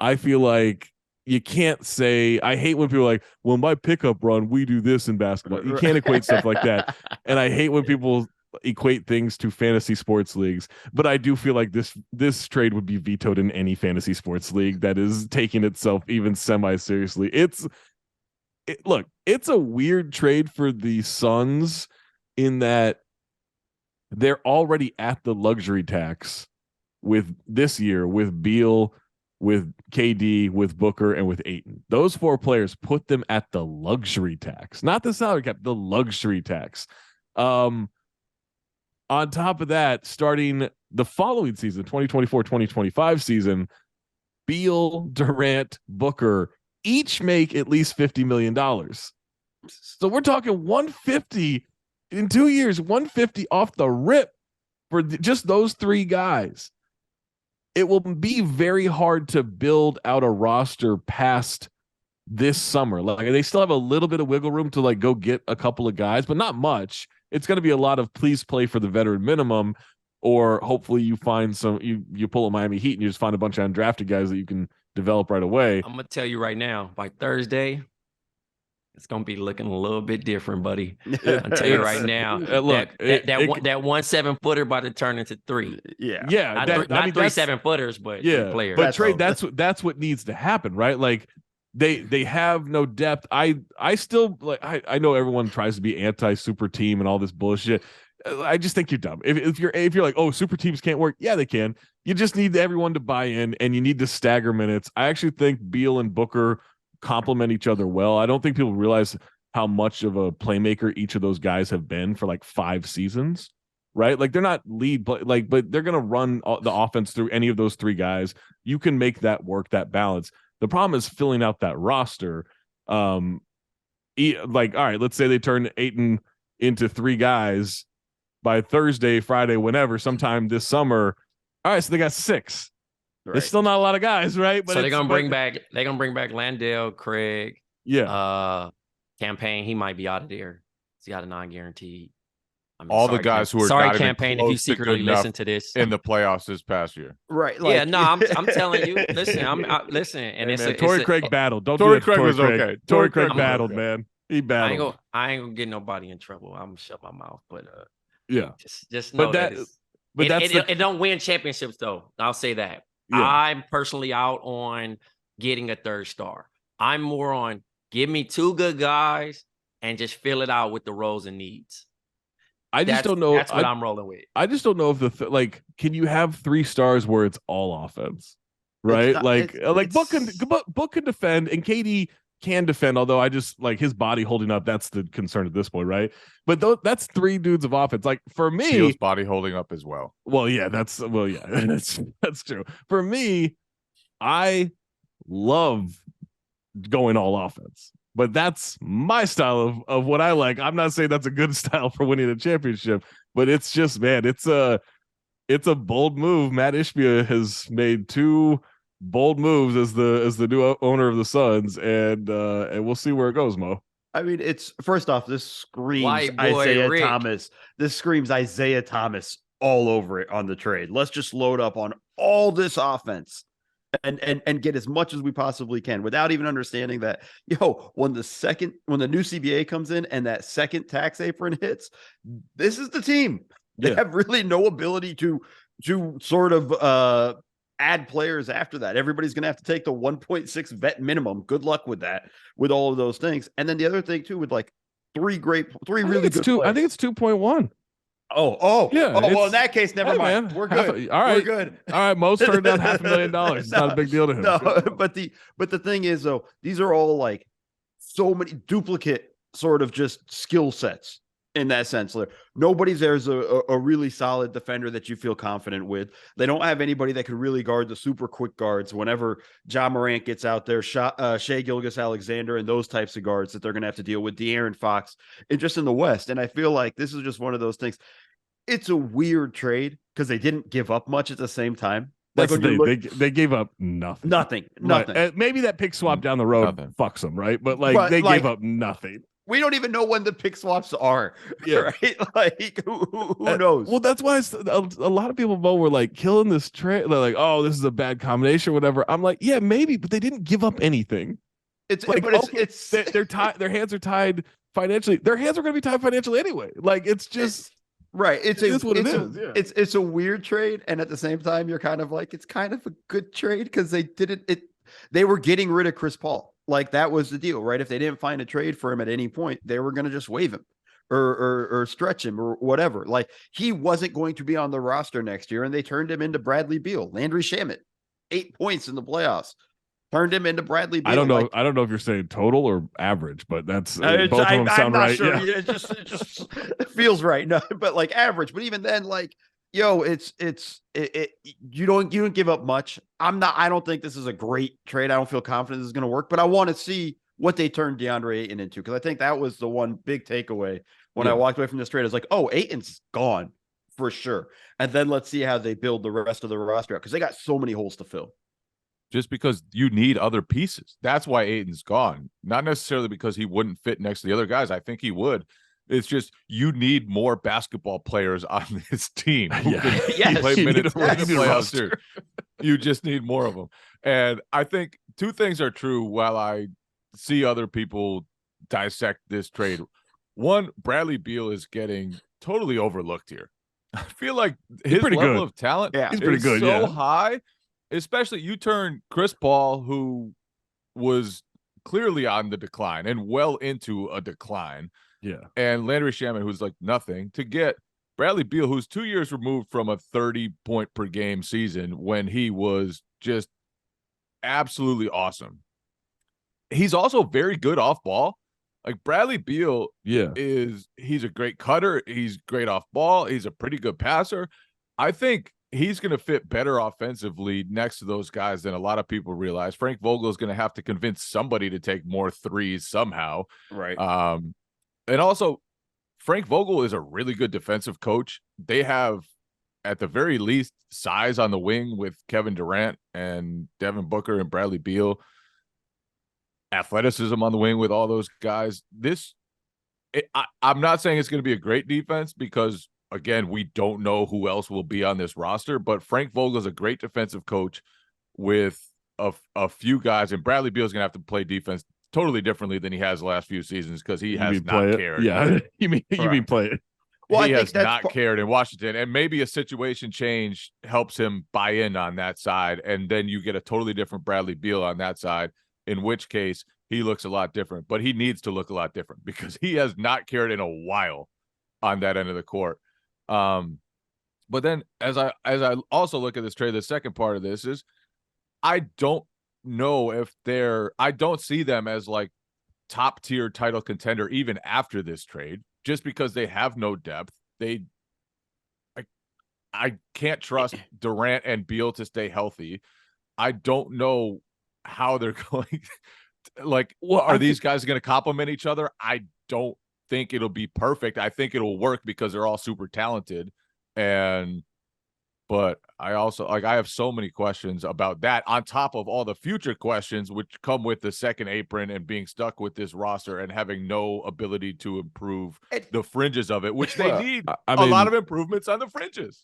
I feel like you can't say, I hate when people are like, well, my pickup run, we do this in basketball. You can't equate stuff like that. And I hate when people equate things to fantasy sports leagues. But I do feel like this trade would be vetoed in any fantasy sports league that is taking itself even semi-seriously. Look, it's a weird trade for the Suns in that they're already at the luxury tax with this year with Beal, with KD, with Booker, and with Ayton. Those four players put them at the luxury tax, not the salary cap, the luxury tax. On top of that, starting the following season, 2024-2025 season, Beal, Durant, Booker each make at least $50 million. So we're talking 150 in 2 years, 150 off the rip for just those three guys. It will be very hard to build out a roster past this summer. Like they still have a little bit of wiggle room to like go get a couple of guys, but not much. It's going to be a lot of please play for the veteran minimum, or hopefully you find you pull a Miami Heat and you just find a bunch of undrafted guys that you can develop right away. I'm gonna tell you right now, by Thursday, it's gonna be looking a little bit different, buddy. I'll tell you right now. Look, that 1 7-footer about to turn into 3. Yeah. Not 3 7-footers, but 3 players. But trade, that's what needs to happen, right? Like they have no depth. I still like I know everyone tries to be anti super team and all this bullshit. I just think you're dumb. If you're like, oh, super teams can't work, yeah, they can. You just need everyone to buy in, and you need to stagger minutes. I actually think Beal and Booker complement each other well. I don't think people realize how much of a playmaker each of those guys have been for like 5 seasons, right? Like they're not but they're gonna run the offense through any of those 3 guys. You can make that work, that balance. The problem is filling out that roster. All right, let's say they turn Ayton into 3 guys by Thursday, Friday, whenever, sometime this summer. All right, so they got 6. Right. There's still not a lot of guys, right? But so they're gonna bring back Landale, Craig. Yeah. Campaign, he might be out of there. He's got a non-guaranteed. The guys who are sorry, Campaign, if you secretly listen to this in the playoffs this past year, right? Like, yeah, no, I'm telling you. Listen, listen, and hey, Torrey Craig battled. Don't Torrey do Craig was okay. Torrey Craig battled, man. He battled. I ain't gonna get nobody in trouble. I'm gonna shut my mouth, but yeah, just know it don't win championships though. I'll say that. Yeah. I'm personally out on getting a 3rd star. I'm more on give me 2 good guys and just fill it out with the roles and needs. I just don't know. That's what I'm rolling with. I just don't know if can you have 3 stars where it's all offense, right? Book can defend and KD can defend, although I just like his body holding up. That's the concern at this point, right? But that's 3 dudes of offense. Like for me, Beal's body holding up as well. That's true. For me, I love going all offense. But that's my style of what I like. I'm not saying that's a good style for winning a championship, but it's just, man, it's a bold move. Matt Ishbia has made 2 bold moves as the new owner of the Suns, and we'll see where it goes, Mo. I mean, it's first off, this screams Isaiah Thomas. This screams Isaiah Thomas all over it on the trade. Let's just load up on all this offense. And get as much as we possibly can without even understanding that, when the new CBA comes in and that second tax apron hits, this is the team. They have really no ability to sort of add players after that. Everybody's going to have to take the 1.6 vet minimum. Good luck with that, with all of those things. And then the other thing too, with like 3 really good players. I think it's 2.1. Oh, yeah. Oh, well, in that case, never mind. Man, we're good. All right. We're good. All right. Most turned down $500,000. It's not a big deal to him. No, but the thing is, though, these are all like so many duplicate sort of just skill sets in that sense. Nobody's there's a really solid defender that you feel confident with. They don't have anybody that can really guard the super quick guards whenever Ja Morant gets out there, Shai Gilgeous-Alexander and those types of guards that they're going to have to deal with, De'Aaron Fox, and just in the West. And I feel like this is just one of those things. It's a weird trade because they didn't give up much at the same time. That's the thing. They gave up nothing. Nothing. Maybe that pick swap down the road fucks them, right? But they gave up nothing. We don't even know when the pick swaps are. Yeah. Right? Like, who knows? Well, that's why a lot of people were like killing this trade. They're like, oh, this is a bad combination, or whatever. I'm like, yeah, maybe, but they didn't give up anything. It's like, but it's they're tied. Their hands are tied financially. Their hands are going to be tied financially anyway. Like, it's just right. It's what it is. Yeah. It's a weird trade, and at the same time, you're kind of like, it's kind of a good trade because they were getting rid of Chris Paul. Like, that was the deal, right? If they didn't find a trade for him at any point, they were going to just waive him or stretch him or whatever. Like, he wasn't going to be on the roster next year, and they turned him into Bradley Beal. Landry Shamet, 8 points in the playoffs, turned him into Bradley Beal. I don't know. Like, I don't know if you're saying total or average, but that's both of them sound right. Sure. Yeah. It just feels right. No, but like average. But even then, like, yo, you don't give up much. I don't think this is a great trade. I don't feel confident this is going to work, but I want to see what they turned DeAndre Ayton into, because I think that was the one big takeaway when I walked away from this trade. I was like, oh, Ayton's gone for sure. And then let's see how they build the rest of the roster out, because they got so many holes to fill. Just because you need other pieces. That's why Ayton's gone. Not necessarily because he wouldn't fit next to the other guys. I think he would. It's just you need more basketball players on this team who can play minutes in the playoffs too. You just need more of them. And I think two things are true while I see other people dissect this trade. One, Bradley Beal is getting totally overlooked here. I feel like his level of talent is pretty good, so high. Especially you turn Chris Paul, who was clearly on the decline and well into a decline. Yeah. And Landry Shamet, who's like nothing, to get Bradley Beal, who's 2 years removed from a 30-point per game season when he was just absolutely awesome. He's also very good off ball. Like Bradley Beal he's a great cutter. He's great off ball. He's a pretty good passer. I think he's going to fit better offensively next to those guys than a lot of people realize. Frank Vogel is going to have to convince somebody to take more threes somehow. Right. And also, Frank Vogel is a really good defensive coach. They have, at the very least, size on the wing with Kevin Durant and Devin Booker and Bradley Beal. Athleticism on the wing with all those guys. I'm not saying it's going to be a great defense because, again, we don't know who else will be on this roster, but Frank Vogel is a great defensive coach with a few guys, and Bradley Beal is going to have to play defense totally differently than he has the last few seasons because he has not cared. Yeah, you mean play it. Well, he has not cared in Washington, and maybe a situation change helps him buy in on that side, and then you get a totally different Bradley Beal on that side, in which case he looks a lot different, but he needs to look a lot different because he has not cared in a while on that end of the court. But then as I also look at this trade, the second part of this is I don't know if I don't see them as like top tier title contender even after this trade, just because they have no depth. I can't trust Durant and Beal to stay healthy. I don't know how they're going. Like, are these guys going to complement each other? I don't think it'll be perfect. I think it'll work because they're all super talented. But I also I have so many questions about that on top of all the future questions which come with the second apron and being stuck with this roster and having no ability to improve the fringes of it, which they need a lot of improvements on the fringes.